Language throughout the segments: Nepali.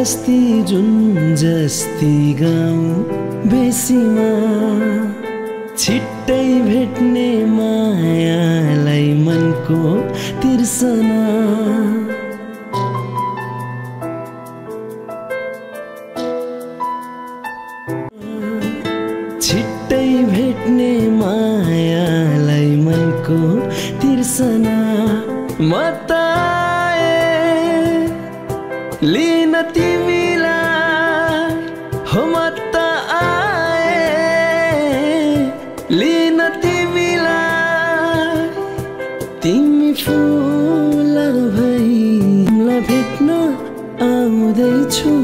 बस्ती जुन जस्ती गाउँ बेसीमा छिट्टै भेट्ने मायालाई मनको तिर्सना छिट्टै भेट्ने मायालाई मनको तिर्सना मताए लिन तिमीलाई हो मत आए लिन तिमीलाई तिमी फुल भई तिमीलाई भेट्न आउँदैछु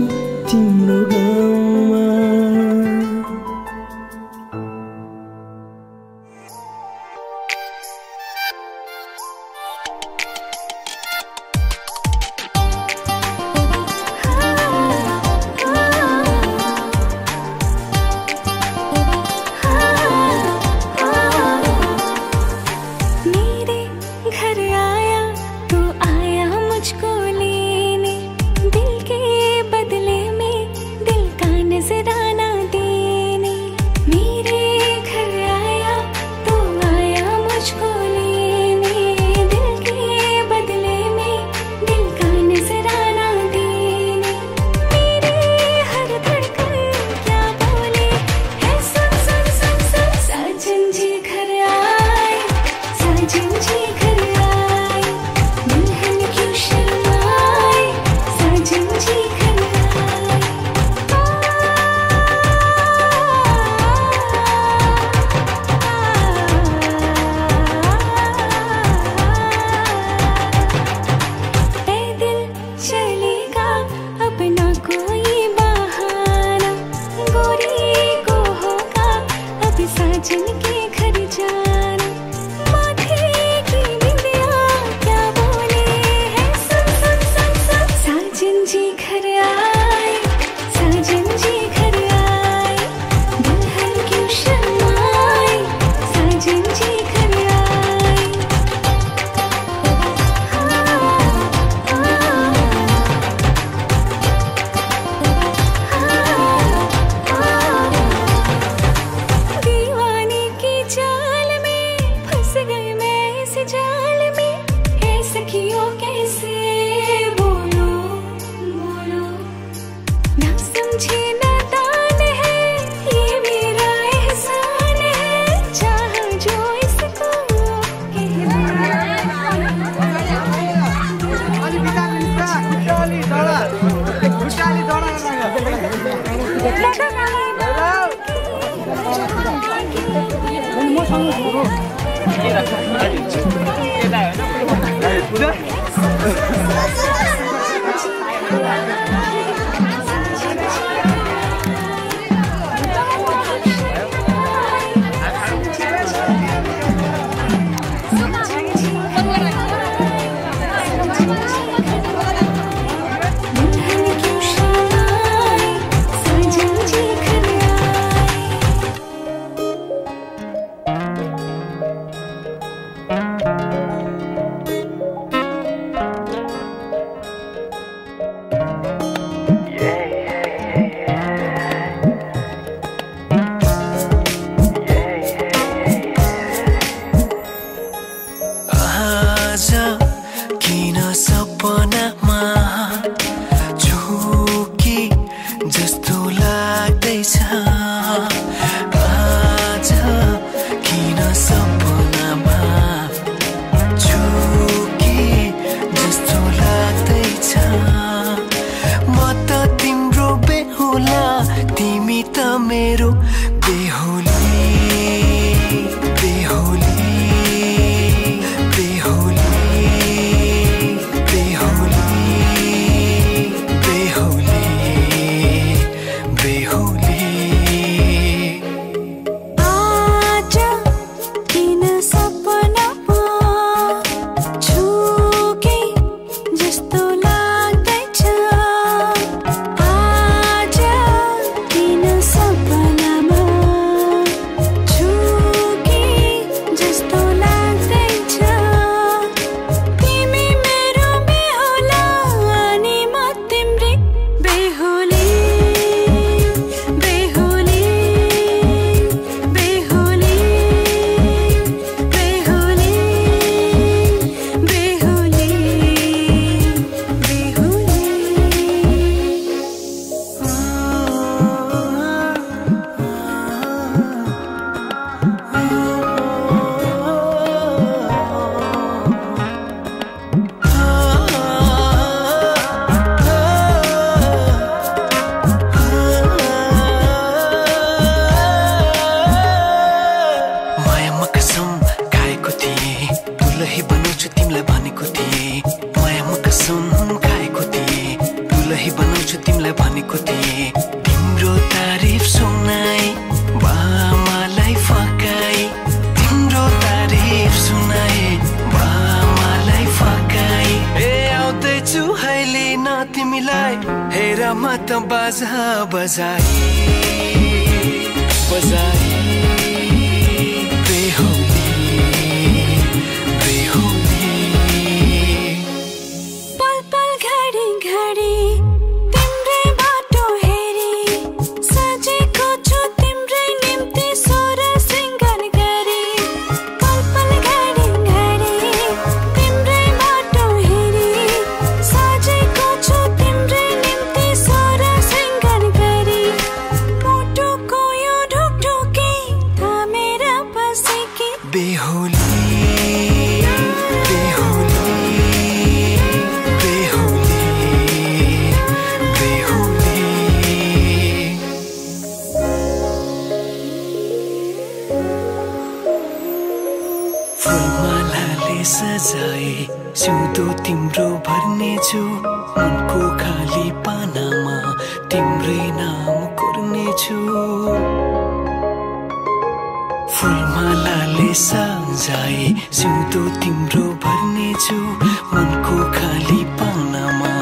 तिम्रो गाउँमा सपनामा त बाजा बजाई बजाई बेहुली बेहुली पल पल घडी घडी तिम्रै बाटो हेरी सजेको छु तिम्रै निम्ति सोर सिंगार गरी पल पल घडी घडी तिम्रै बाटो हेरी सजेको छु तिम्रै निम्ति सोर सिंगार गरी मुटुको यो ढुकढुकी थामेर बसेकी बेहुली बेहुली बेहुली बेहुली फुलमालाले सजाए सिउँदो तिम्रो भर्नेछु मनको खाली पानामा तिम्रै नाम कोर्नेछु फुलमालाले सजाए सिउँदो तिम्रो भर्नेछु मनको खाली पानामा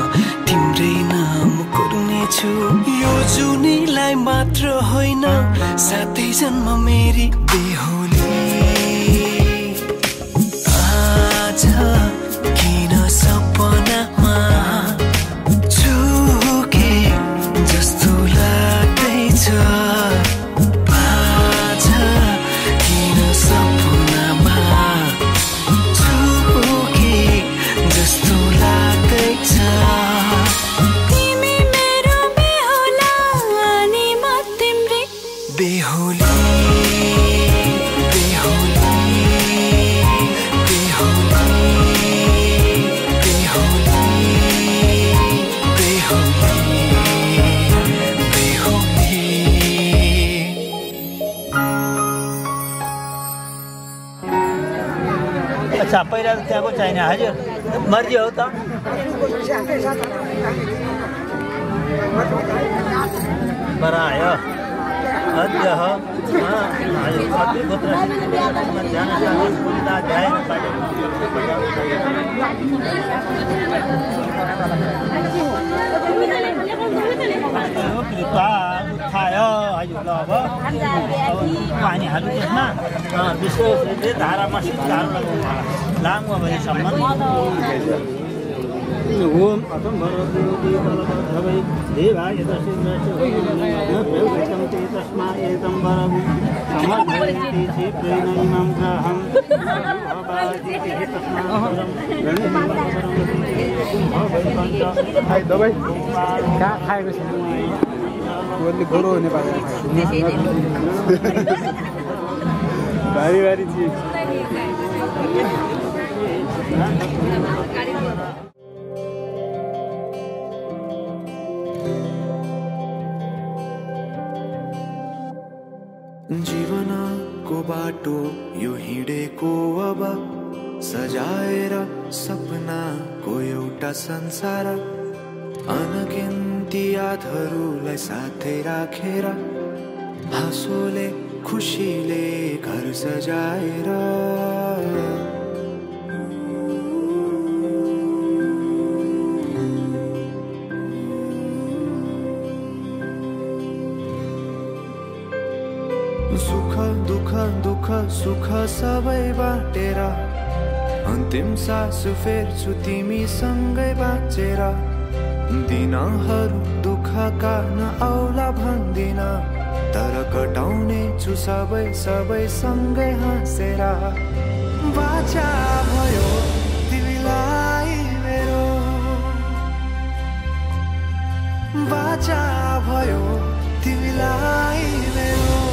तिम्रै नाम कोर्नेछु यो जुनीलाई मात्र होइन साथै जन्म मेरी बेहुली आज किन सपनामा झुके जस्तो लाग्दैछ आज किन सपनामा झुके जस्तो लाग्दैछ तिमी मेरो बेहुला अनि म तिम्रै बेहुली बेहुली अच्छा पहिला त त्यहाँको चाहिने हजुर मर्जी हो त बरा आयो अद्य हो हजुर कति गोत्र ध्यान ध्यान उठायो हजुर ल अब पानी हाल्नु त्यसमा विशेष धारामा शीतधारो लगाउनु लामो भएसम्म ओम अथम भरती तलभै देवा यतसिद्धम ते तस्मा एतं वरवु समर्पयति चे प्रेणैमं ग्रहं भवाति तस्मात् खाइ दबाई का खाएको छ बोल्ने गोरो नेपाली भारी भारी चीज जीवनको बाटो यो हिँडेको अब सजाएर सपनाको एउटा संसार अनगिन्ती यादहरूलाई साथै राखेर हाँसोले खुसीले घर सजाएर सुख दुख दुख सुख सबै बाटेर अन्तिम सास फेर्छु तिमीसँगै बाँचेर दिनहरू दुःखका नआउला भन्दिन तर कटाउने छु सबै सबै सँगै हाँसेर बाचा भयो तिमीलाई मेरो बाचा भयो तिमीलाई मेरो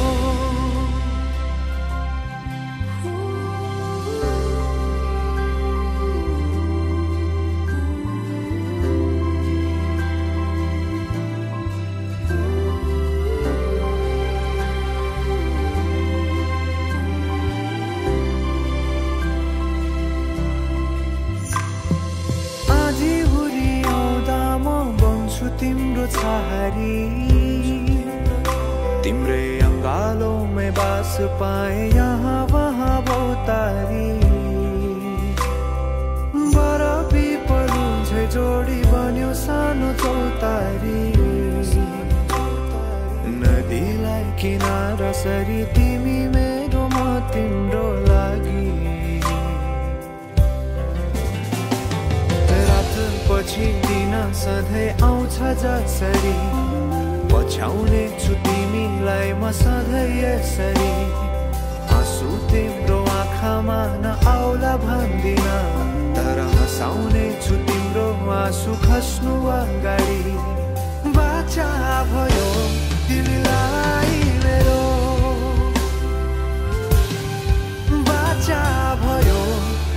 तिम्रो छहारी तिम्रै अङ्गालोमै बास पाए यहाँ वहाँ बहुतारी बरफी पलुझै जोडी बन्यो सानो चौतारी किनारा सरी तिमी मेरो म तिम्रो लागि रात पछि दिन सधैँ आउँछ जसरी पछ्याउने छु तिमीलाई म सधैँ यसरी आँसु तिम्रो आँखामा नआउला भन्दिन तर हँसाउने छु तिम्रो आँसु खस्नु अगाडि बाचा भयो तिमीलाई मेरो बाचा भयो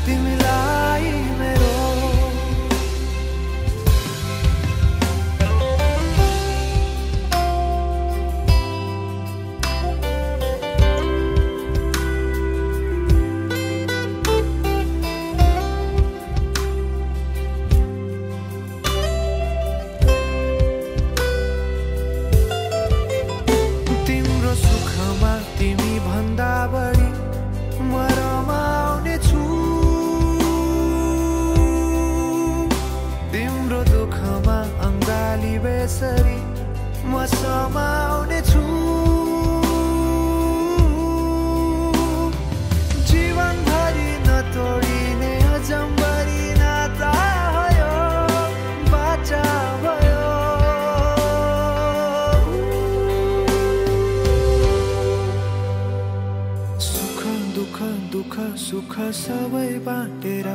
तिमीलाई मेरो म समाउने छु जीवनभरि नतोडिने अजम्बरी नाता भयो बाचा भयो सुख दुःख दुःख सुख सबै बाँटेर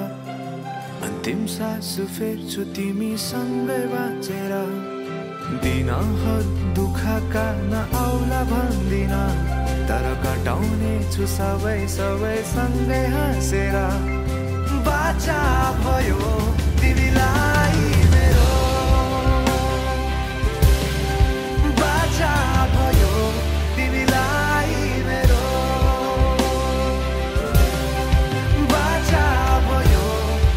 अन्तिम सास फेर्छु तिमीसँगै बाँचेर दिनहरु दुःखका नआउला भन्दिन तर कटाउने छु सबै सँगै हाँसेर बाचा भयो तिमीलाई मेरो बाचा भयो तिमीलाई मेरो बाचा भयो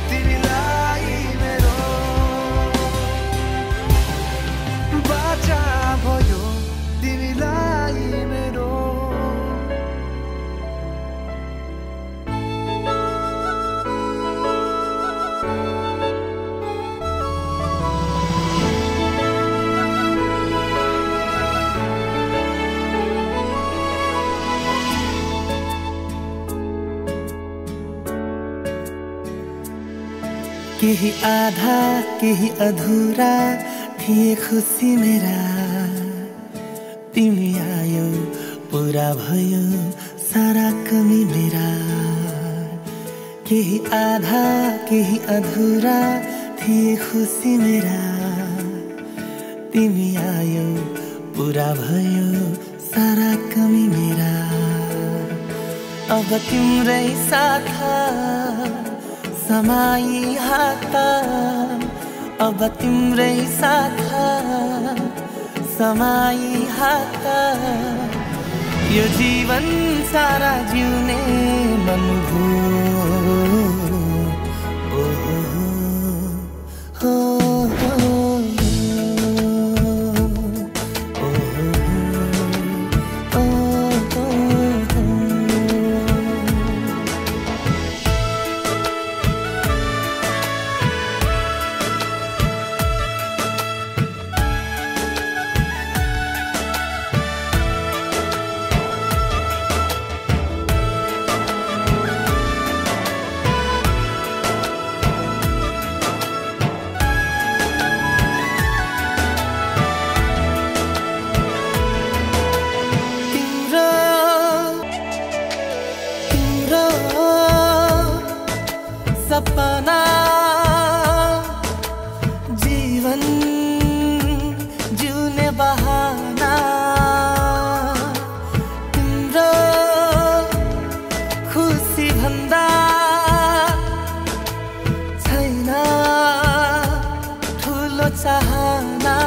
तिमीलाई मेरो बाचा भयो तिमीलाई मेरो केही आधा केही अधुरा थिए खुसी मेरा तिमी आयो पूरा भयो सारा कमी मेरा केही आधा केही अधुरा थिए खुसी मेरा तिमी आयो पूरा भयो सारा कमी मेरा अब तिम्रै साथ समाई हात अब तिम्रै साथ समाई हात यो जीवन सारा जिउने मन सपना जीवन जिउने बहाना तिम्रो खुसी भन्दा छैन ठुलो चाहना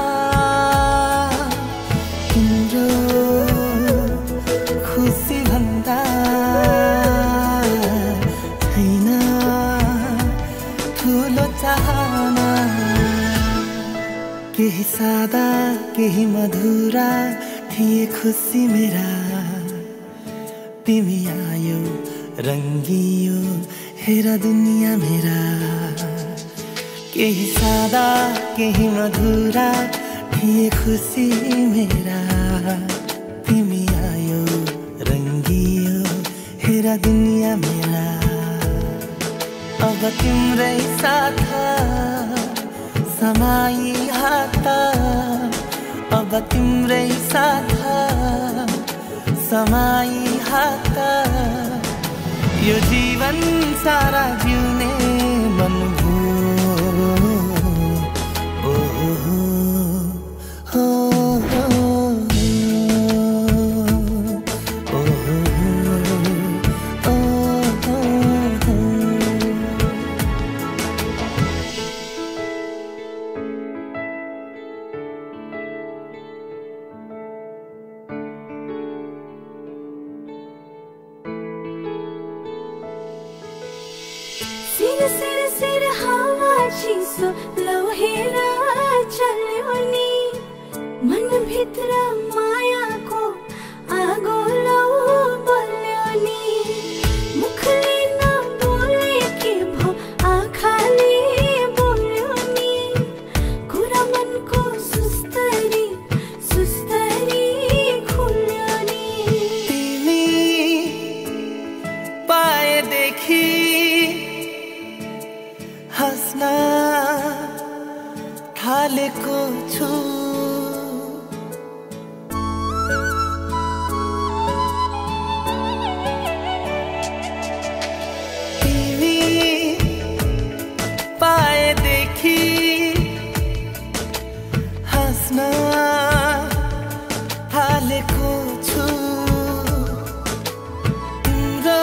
तिम्रो खुसी भन्दा केही सादा केही मधुरा थिए खुसी मेरा तिमी आयो रंगियो हेर दुनिया मेरा केही सादा केही मधुरा थिए खुसी मेरा तिमी तेरा दुनिया मेरा अब तिम्रै साथ समाई हात अब तिम्रै साथ समाई हात यो जीवन सारा जिउने मन सिर हावा चिसो लौहेर चल्यो नि मन भित्र मायाको आगो लौ बल्यो नि मुखले नबोले के भो आँखाले बोल्यो नि कुरा मनको सुस्तरी सुस्तरी खुल्यो नि तिमी पाएदेखि हस्न थालेको छु तिमी पाएदेखि हस्न थालेको छु तिम्रो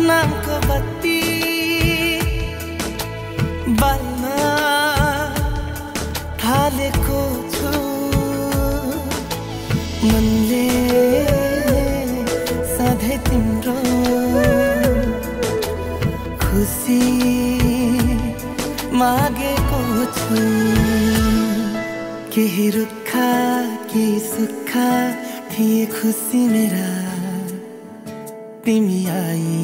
नामको बत्ती बाल्न थालेको छु मनले सधैँ तिम्रो खुसी मागेको छु केही रुख केही सुख थिए खुसी मेरा तिमी आई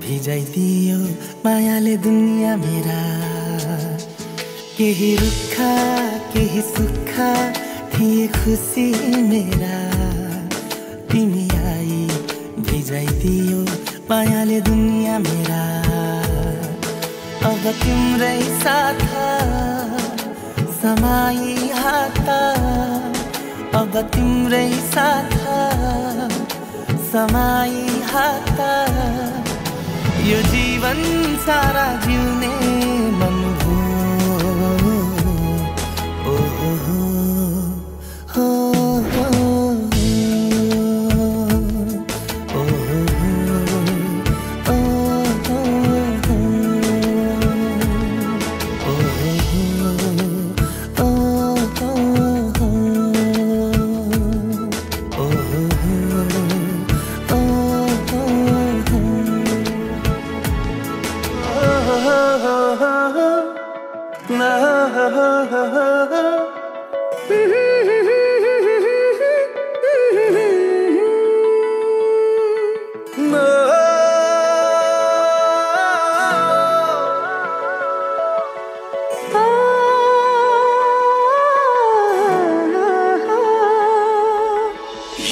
भिजाइदियो मायाले दुनिया मेरा केही रुख केही सुख थिए खुसी मेरा तिमी आई भिजाइदियो मायाले दुनिया मेरा अब तिम्रै साथ समाई हात अब तिम्रै साथ समाई हात यो जीवन सारा जिउने मन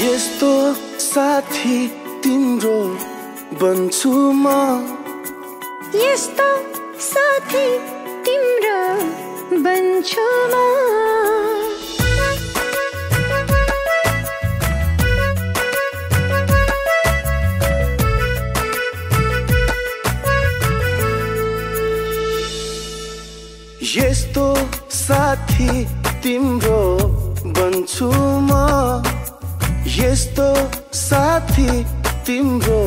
यस्तो साथी तिम्रो बन्छु म यस्तो साथी तिम्रो बन्छु म यस्तो साथी तिम्रो बन्छु म यस्तो साथी तिम्रो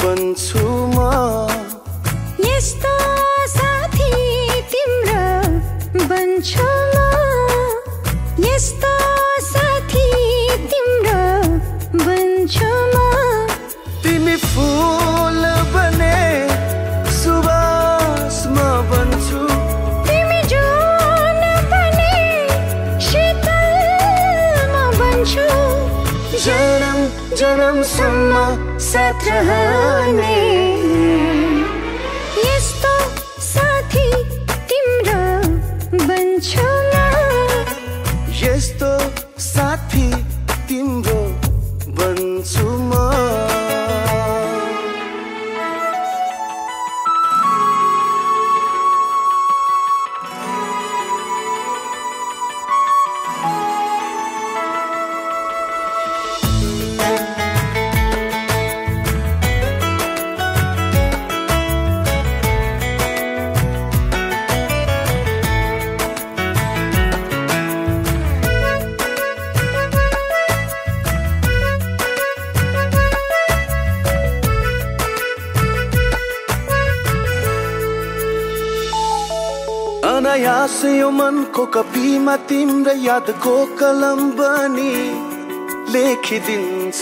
बन्छु म यस्तो साथी तिम्रो बन्छु म यस्तो साथी तिम्रो बन्छु म तिमी फूल बने सुबास म बन्छु तिमी जुन बने शीतल म बन्छु जन्म जन्मसम्म साथ रहने यस्तो साथी तिम्रो बन्छु म यस्तो साथी तिम्रो बन्छु म अनायास यो मनको कपीमा तिम्रो यादको कलम बनी लेखिदिन्छ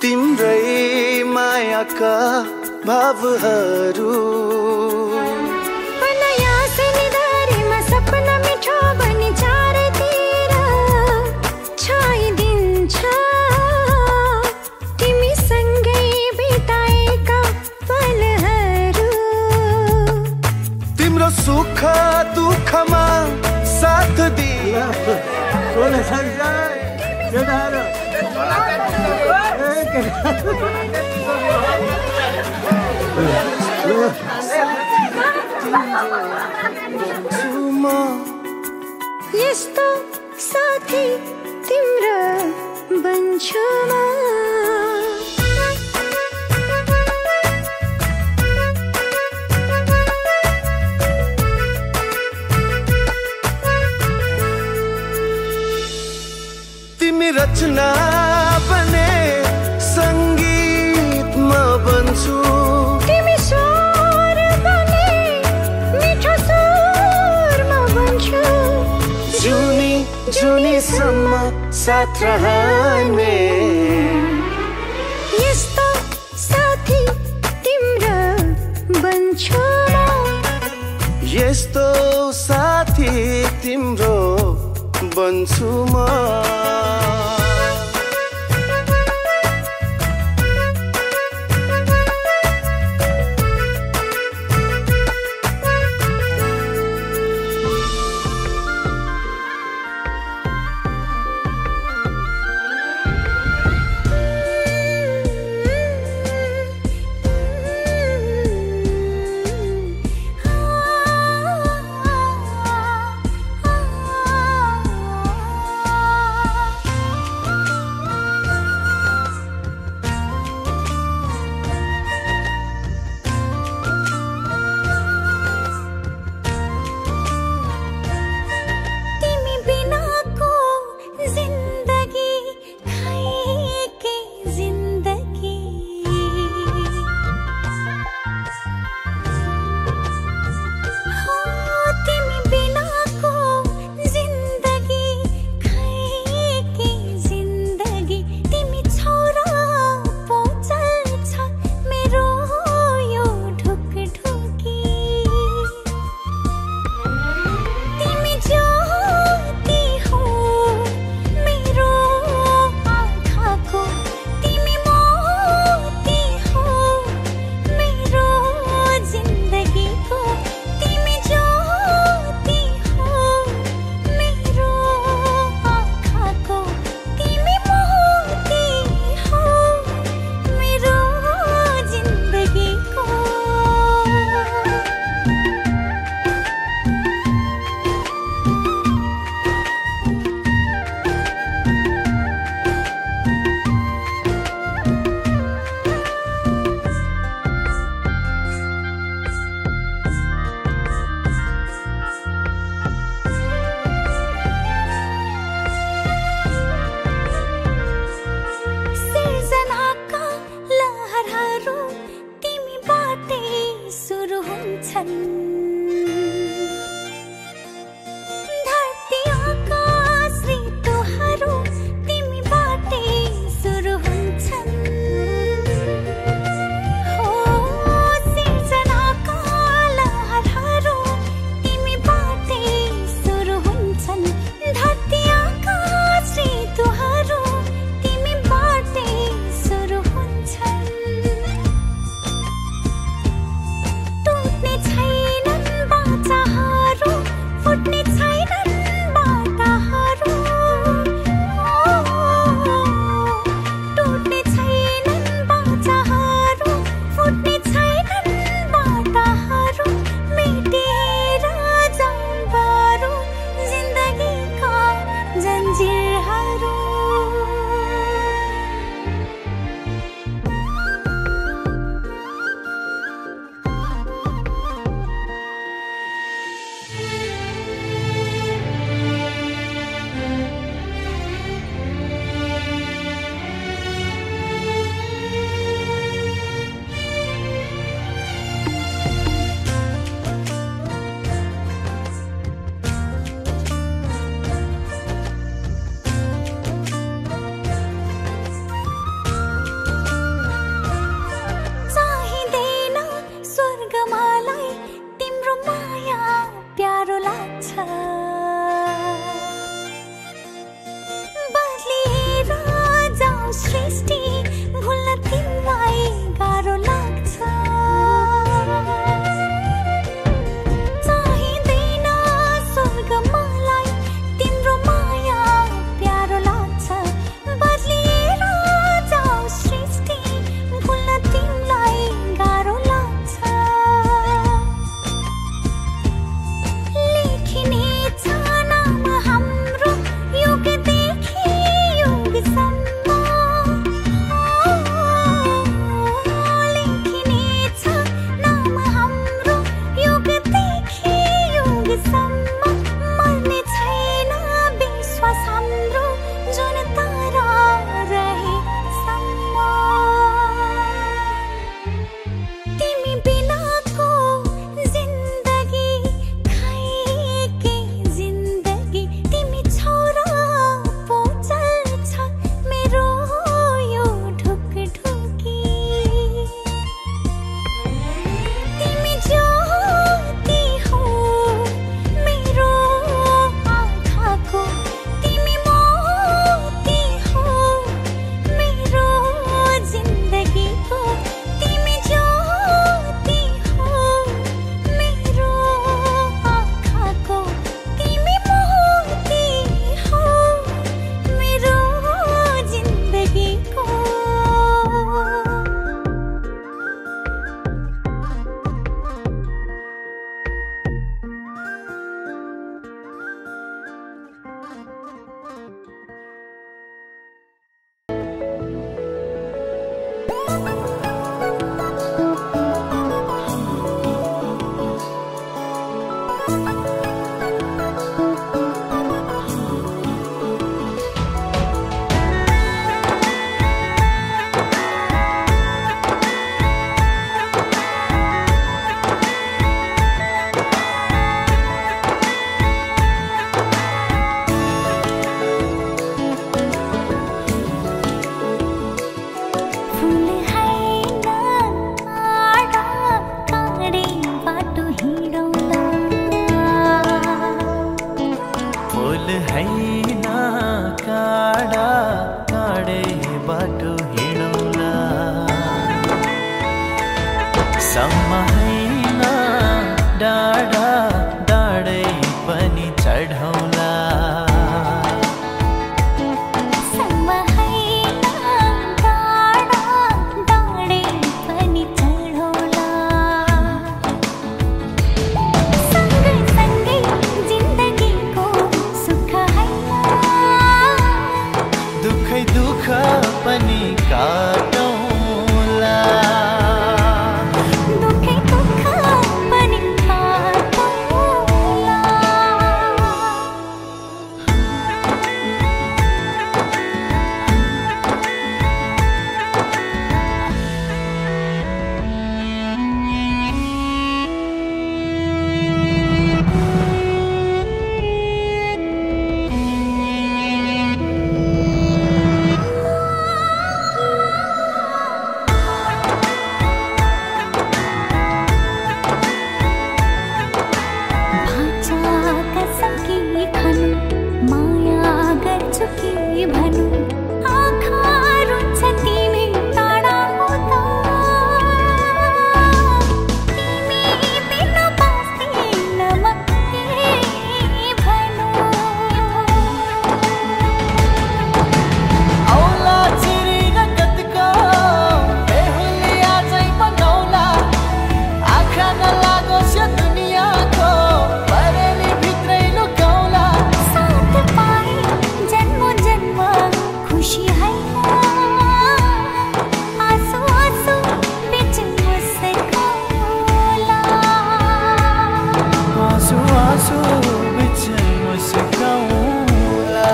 तिम्रै मायाका भावहरू अनायास निधारमा सपना मिठो बनी चारैतिर छाइदिन्छ तिमीसँगै बिताएका पलहरू तिम्रो सुख दुःखमा साथ दिए यस्तो साथी तिम्रो बन्छु म तिमी रचना बने संगीत म बन्छु तिमी स्वर बने मिठो स्वर म बन्छु जुनी जुनीसम्म साथ रहने यस्तो साथी तिम्रो बन्छु म यस्तो साथी तिम्रो बन्छु म सृष्टि भुल्न तिमीलाई गाह्रो लाग्छ चाहिँदैन स्वर्ग मलाई तिम्रो माया प्यारो लाग्छ बदलिएर जाऊ सृष्टि भुल्न तिमीलाई गाह्रो लाग्छ लेखिने छ नाम हाम्रो युगदेखि युगसम्म लेखिने छ नाम हाम्रो युगदेखि युगसम्म मर्ने छैन विश्वास हाम्रो जुन तारा रहेसम्म तिमी बिनाको जिन्दगी खै के जिन्दगी तिमी छोरा पो चल्छ मेरो यो ढुकढुकी तिमी ज्योति हो मेरो आँखाको तिमी मोती हो मेरो जिन्दगीको तिमी ज्योति हो मेरो आँखाको तिमी मोती हो मेरो जिन्दगीको फुल हैन आडा काँडे बाटो हिँडौला फूल हैन काँडा काँडे बाटो हिँडौला सम्म हैन डाँडा डाँडै पनि चढौला सम्म हैन डाँडा डाँडे पनि चढौला सँगसँगै जिन्दगीको सुख हैन दुखै दुख पनि काटौला दुखै दुःख पनि काटौला भाचा कसम की खनु माया गर्छु कि भनु आँखा रुन्छ तिमी टाढा हुँदा तिमी बिना बाँच्दिन म के भनु औला चिरिन कतिको बेहुली आजै मनाउला आँखा नलागोस् यो दुनियाँको परेली भित्रै लुकाउला साथ पाए जन्म जन्म खुसी हैन आँसु आँसु बिच मुस्काउला आँसु आँसु बिच मुस्काउला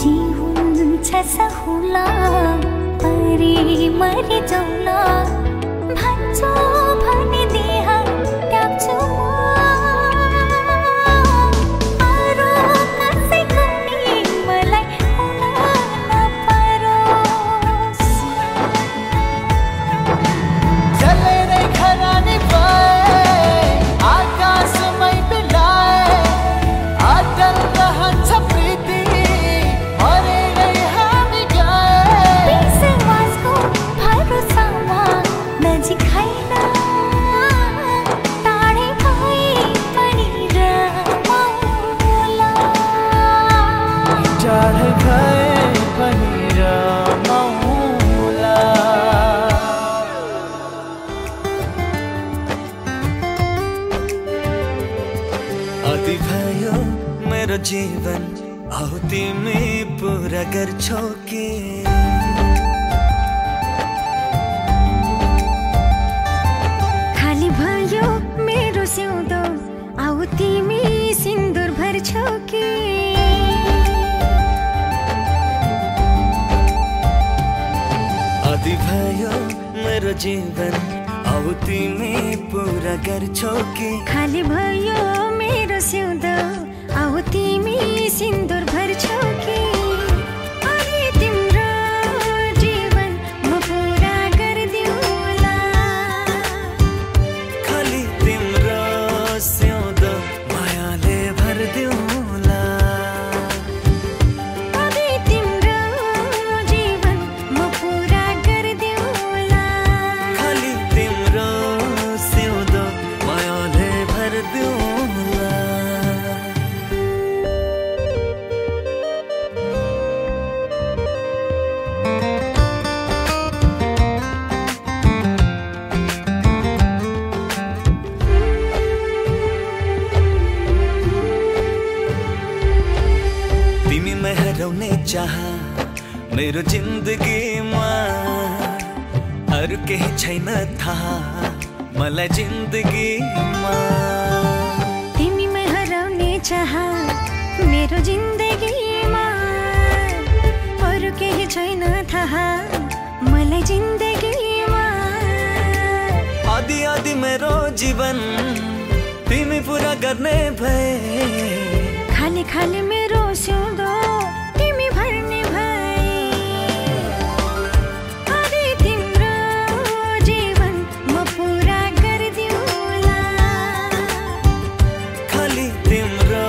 जी हुन्छ सहुला परे मरि जाउला भन्छौ भने देह त्याग्छु म अरू भयो मेरो जीवन आऊ तिमी पूरा गर्छौ कि खाली भयो मेरो सिउँदो आऊ तिमी सिन्दुर भर्छौ कि आदि भयो मेरो जीवन आऊ तिमी पूरा गर्छौ कि खाली भयो मेरो सिउँदो आऊ तिमी सिन्दुर भर्छौ कि अरे तिम्रो जीवन म पूरा गर्दिउँला खाली तिम्रो सिउँदो मायाले भर्दिउँला अरे तिम्रो जीवन म पूरा गर्दिउँला खाली तिम्रो सिउँदो मायाले भर्दिउँला तिमी मेहराउने चाह मेरो जिन्दगीमा अरू केही छैन थाहा मलाई जिन्दगीमा तिमी मै हराउने चाह मेरो जिन्दगीमा अरू केही छैन थाहा मलाई जिन्दगीमा आदि आदि मेरो जीवन तिमी पूरा गर्ने भए खाली खाली मेरो सिउँदो तिमी भर्ने भए अरे तिम्रो जीवन म पूरा गर्दिउँला खाली तिम्रो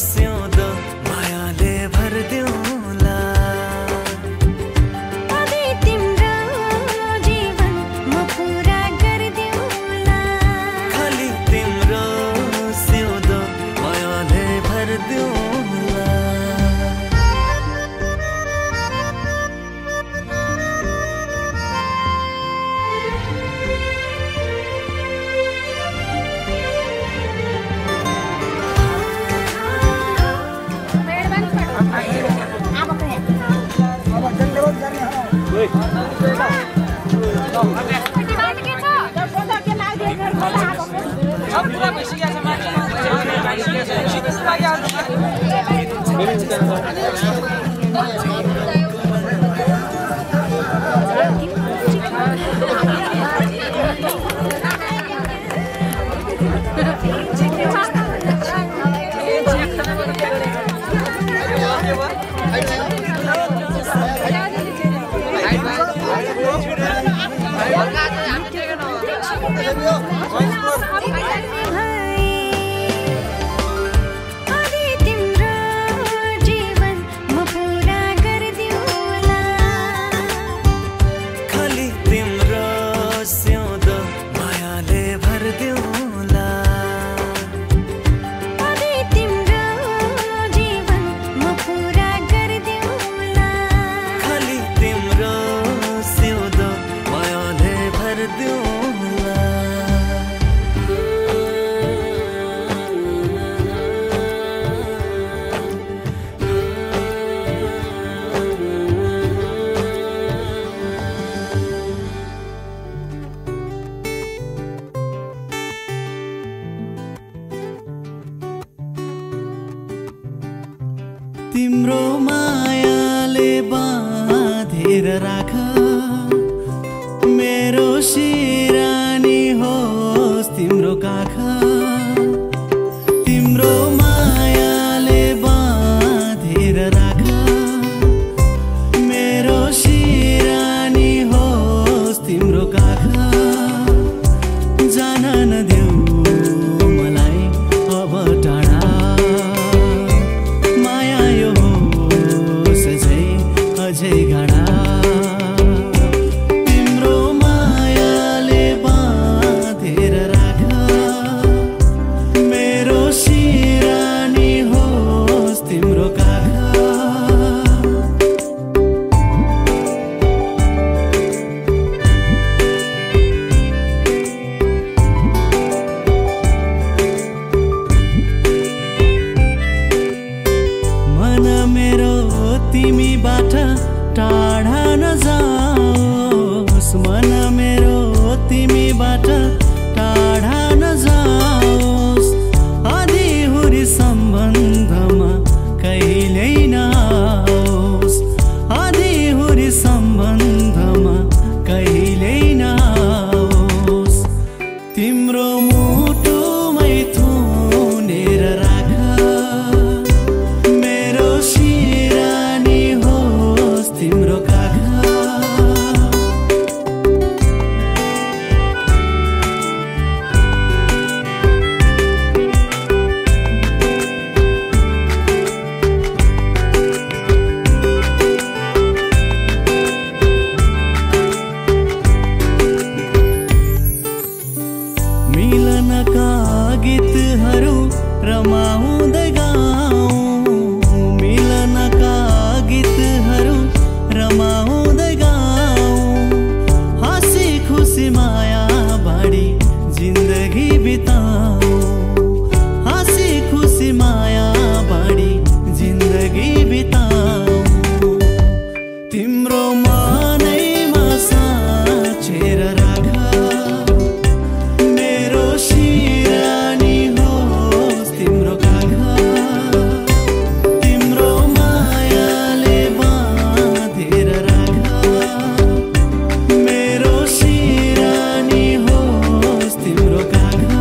सिउँदो मायाले भर्दिउँला अरे तिम्रो जीवन म पूरा गर्दिउँला खाली तिम्रो सिउँदो मायाले भर्दिउँला अरे तिम्रो जीवन म पूरा गर्दिउँला खाली तिम्रो सिउँदो मायाले भर्दिउँला अरे तिम्रो जीवन म पूरा गर्दिउँला खाली तिम्रो सिउँदो मायाले भर्दिउँला तिम्रो मायाले बाँधेर राख मेरो सिरानी होस् तिम्रो काख तिम्रो मायाले बाँधेर राख मेरो सिरानी होस् तिम्रो काख जान नदेऊ मलाई अब टाढा माया यो होस् अझै गाढा टाढा नजाओस् मन मेरो तिमीबाट टाढा नजाओस् आधीहुरी सम्बन्धमा कहिल्यै नआओस् आधीहुरी सम्बन्धमा कहिल्यै नआओस् तिम्रो मुटुमै थुनेर राख मेरो सिरानी होस् तिम्रो काखा मिलनका गीतहरू रमाउँदै गाउँ मिलनका गीतहरू रमाउँदै गाउँ हाँसी खुसी माया बाडी जिन्दगी बिताउँ हाँसी खुसी माया बाडी जिन्दगी बिताउँ तिम्रो मनैमा साँचेर राख मेरो सिरानी होस् तिम्रो काखा तिम्रो मायाले बाँधेर राख मेरो सिरानी होस् तिम्रो काखा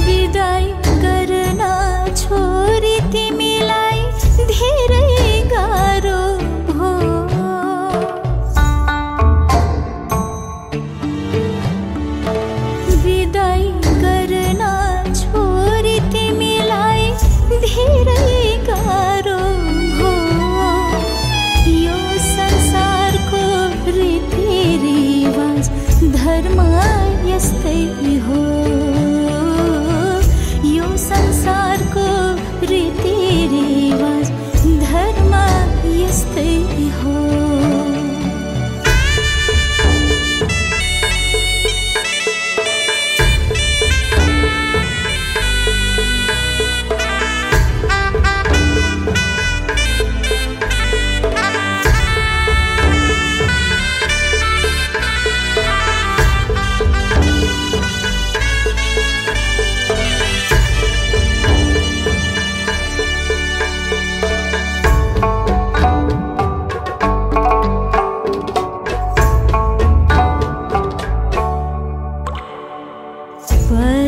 विदाई गर्न छोरी तिमीलाई धेरै गाह्रो भो विदाई गर्न छोरी तिमीलाई धेरै गाह्रो भो यो संसारको रीतिरिवाज धर्म यस्तै हो यो संसारको रीतिरिवाज धर्म यस्तै हो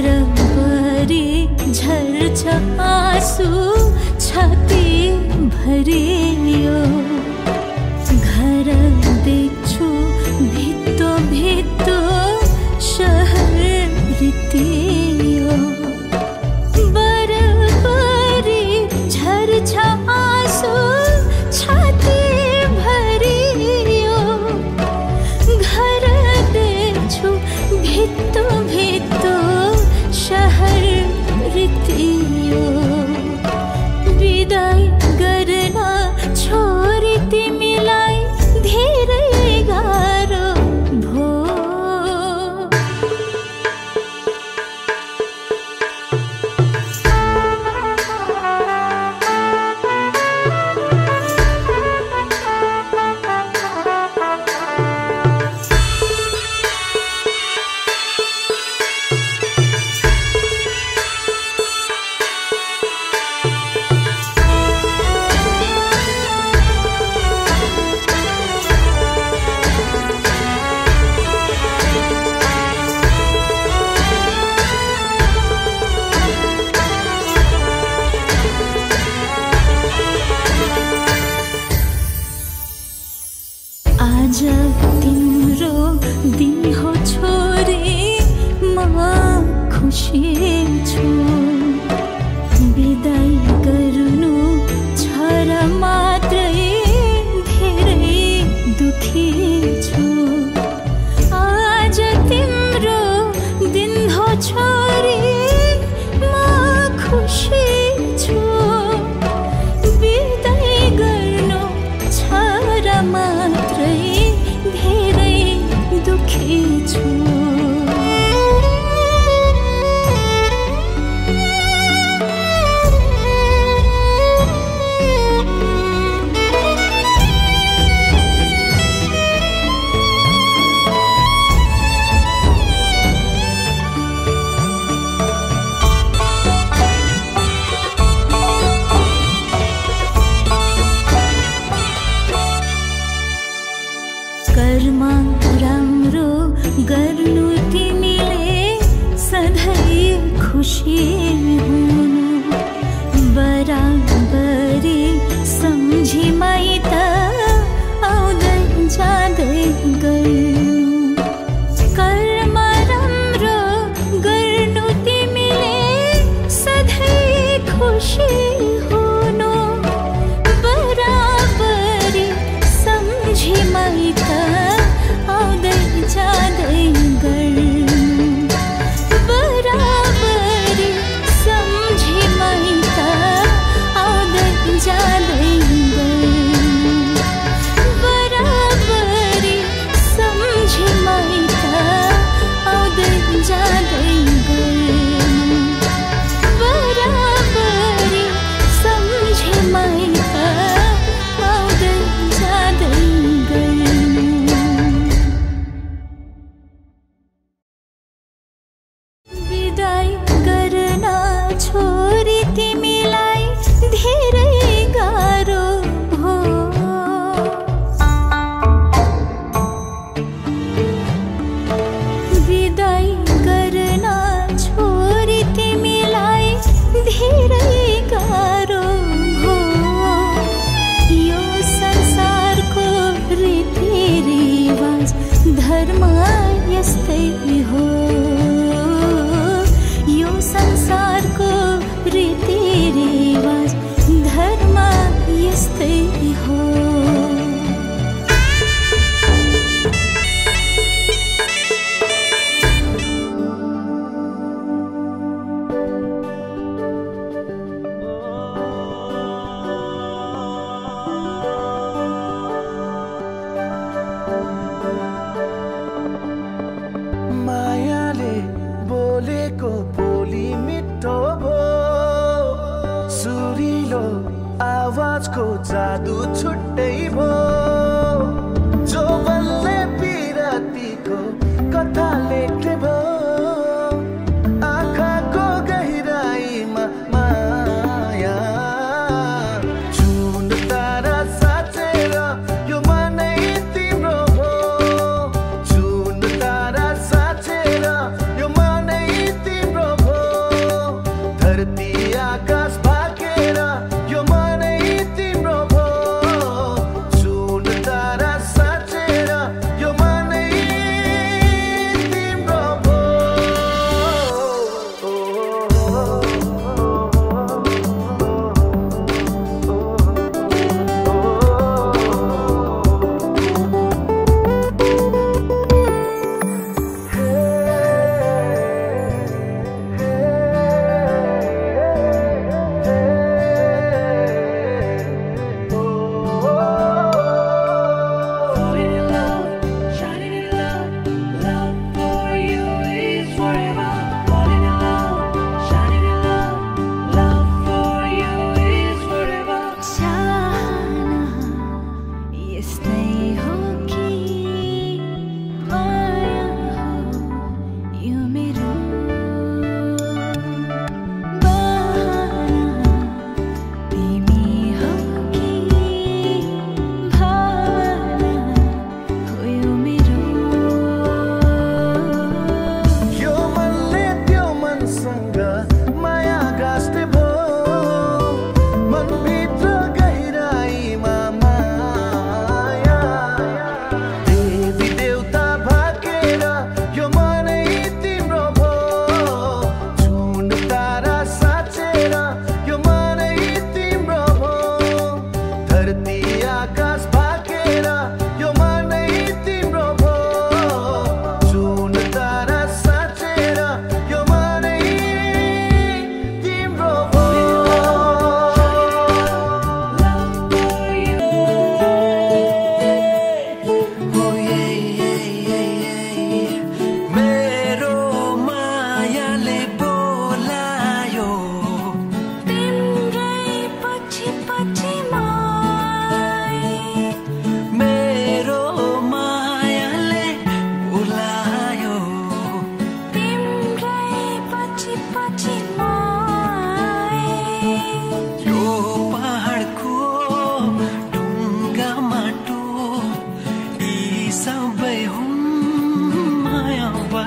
परम्परी झर्छ आँसु छाती भरियो घर देख्छु भित्तो भित्तो शहर रित्तियो बरबरी झर्छ आँसु छाती भरियो घर देख्छु भित्तो भित्तो शहर रित्तियो विदाई गर्न छोरी तिमीलाई धेरै गाह्रो भो आज तिम्रो दिन हो छोरी म खुसी छु विदाई गर्नु छ र मात्रै धेरै दुखी छु आज कर्म राम्रो गर्नु तिमीले सधैँ खुसी हुनु बराबरी सम्झी माइत आउँदै जाँदै गर्नु कर्म राम्रो गर्नु तिमीले सधैँ खुसी हुनु बराबरी सम्झी माइत आउँदै जाँदै गर्नु बराबरी सम्झी माइत आउँदै जाँदै गर्नु बराबरी सम्झी माइत आउँदै जाँदै गर्नु बराबरी सम्झी माइत आउँदै जाँदै गर्नु विदाई गर्न छोरी तिमीलाई धेरै गाह्रो हो विदाई गर्न छोरी तिमीलाई धेरै गाह्रो हो यो संसारको रीतिरिवाज धर्म यस्तै हो यो संसारको रीतिरिवाज धर्म यस्तै हो माया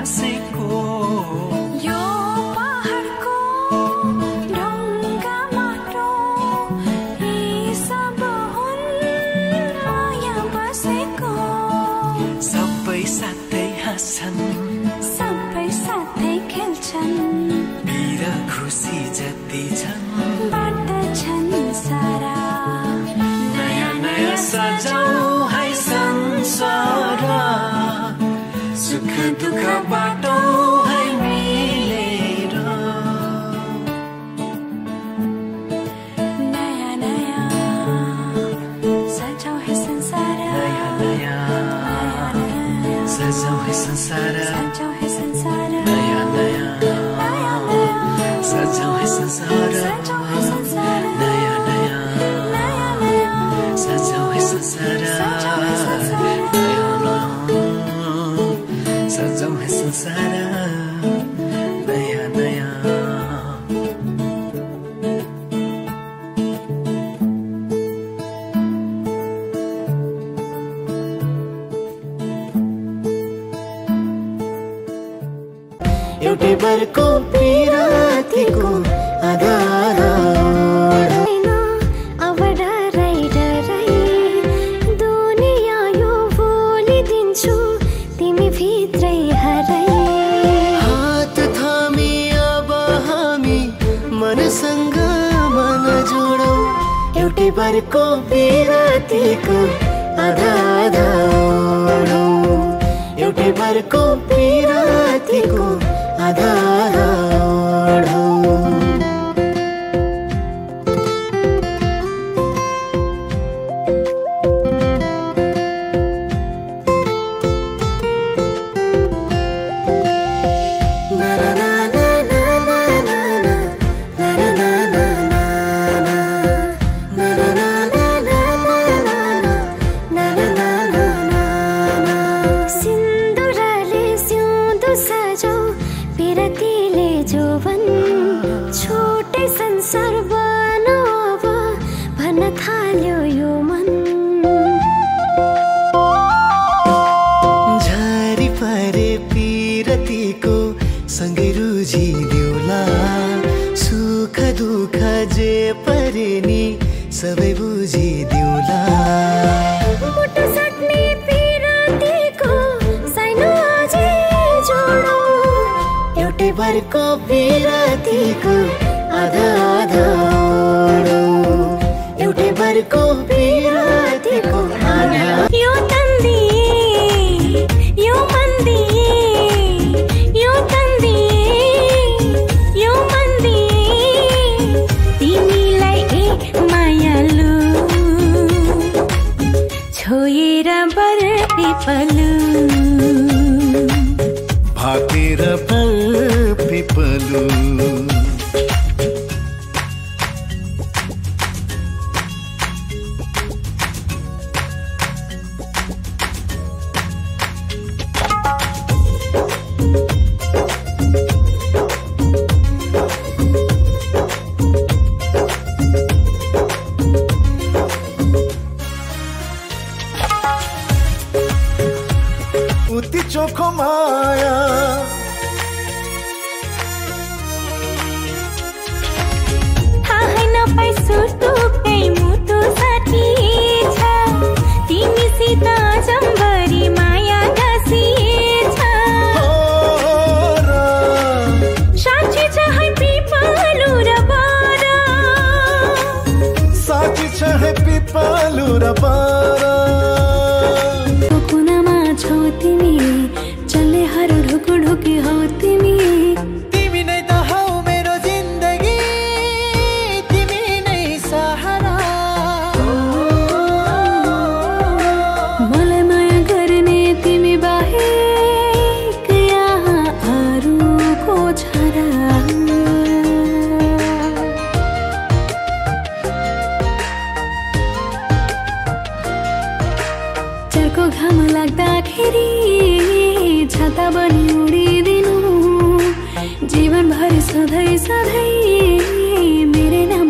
बसेको यो पहाडको ढुङ्गा माटो यी सब हुन् माया बसेको सबै साथै हाँस्छन् सबै साथै खेल्छन् पीर खुसी जति छन् बाँड्छन् सारा नयाँ नयाँ सजाऊ है संसार सुख दुःख बाटो है मिलेर नयाँ नयाँ सजाऊ है संसार नयाँ नयाँ सजाऊ है संसार सजाऊ है संसार नयाँ नयाँ सजाऊ है संसार सजाऊ है संसार नयाँ नयाँ सजाऊ है संसार नयाँ नयाँ सजाऊ है संसार नयाँ नयाँ एउटै बरको पिरातीको आधार अब डराइ डराइ दुनियाँ यो भुलिदिन्छु तिमी भित्रै हराइ हात थामी अब हामी मनसँग मन जोडौँ एउटै बरको पिरातीको आधार एउटै बरको पिरातीको आधार सिन्दुरले सिउँदो सजाऊ पिरतीले जोवन छुट्टै संसार बनाऊ अब भन्न थाल्यो यो मन झारी परे पिरतीको सँगै रुझिदिउला सुख दुःख जे परे नि सबै बुझिदिउला मुटु सक्ने पिरतीको साइनो अझै जोडौँ एउटै बरको पिरातीको आधार एउटै बरको पिरातीको आधार यो तन्दी यो मन्दी यो तन्दी यो मन्दी तिमीलाई ए मायालु छोएर बर पिपलु भाकेर पर पिपलु उति चोखो माया थाहै नपाई सुटुकै मुटु साथी छ तिमीसित जम्बरी माया घसिछ साँच्ची छ है पिपलु र बर साथी छ है पिपलु र पारा कुनामा छौ तिमी चले हर ढुक ढुकी हौ तिमी तिमी नै त हौ मेरो जिन्दगी तिमी नै सहारा मलाई माया गर्ने तिमी बाहेक यहाँ अरूको छरा चर्को घाम लाग्दाखेरि छाता बनी उडिदिनु जीवनभरि सधैँ सधैँ मेरै नाम